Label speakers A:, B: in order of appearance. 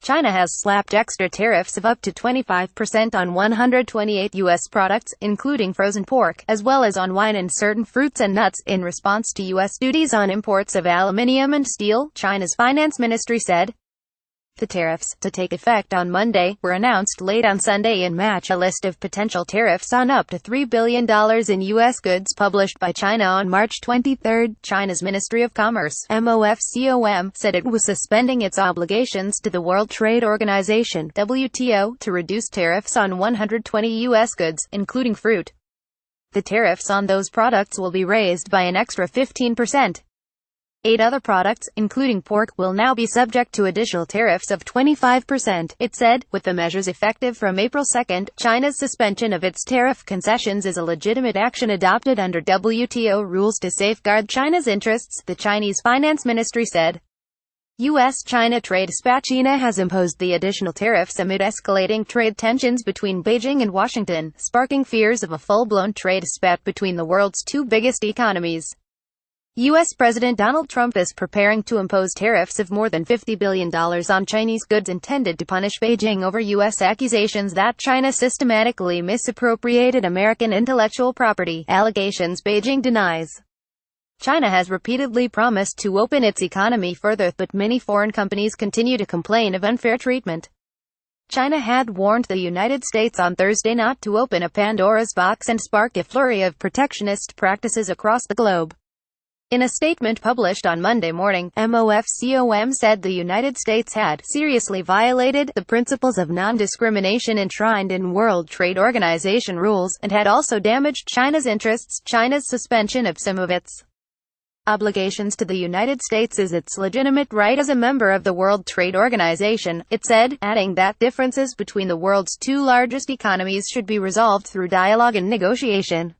A: China has slapped extra tariffs of up to 25% on 128 U.S. products, including frozen pork, as well as on wine and certain fruits and nuts, in response to U.S. duties on imports of aluminium and steel, China's finance ministry said. The tariffs, to take effect on Monday, were announced late on Sunday and match a list of potential tariffs on up to $3 billion in U.S. goods published by China on March 23. China's Ministry of Commerce (MOFCOM) said it was suspending its obligations to the World Trade Organization (WTO) to reduce tariffs on 120 U.S. goods, including fruit. The tariffs on those products will be raised by an extra 15%. 8 other products, including pork, will now be subject to additional tariffs of 25%, it said. With the measures effective from April 2, China's suspension of its tariff concessions is a legitimate action adopted under WTO rules to safeguard China's interests, the Chinese Finance Ministry said. U.S.-China trade dispatch. China has imposed the additional tariffs amid escalating trade tensions between Beijing and Washington, sparking fears of a full-blown trade spat between the world's two biggest economies. U.S. President Donald Trump is preparing to impose tariffs of more than $50 billion on Chinese goods intended to punish Beijing over U.S. accusations that China systematically misappropriated American intellectual property, allegations Beijing denies. China has repeatedly promised to open its economy further, but many foreign companies continue to complain of unfair treatment. China had warned the United States on Thursday not to open a Pandora's box and spark a flurry of protectionist practices across the globe. In a statement published on Monday morning, MOFCOM said the United States had seriously violated the principles of non-discrimination enshrined in World Trade Organization rules, and had also damaged China's interests. China's suspension of some of its obligations to the United States is its legitimate right as a member of the World Trade Organization, it said, adding that differences between the world's two largest economies should be resolved through dialogue and negotiation.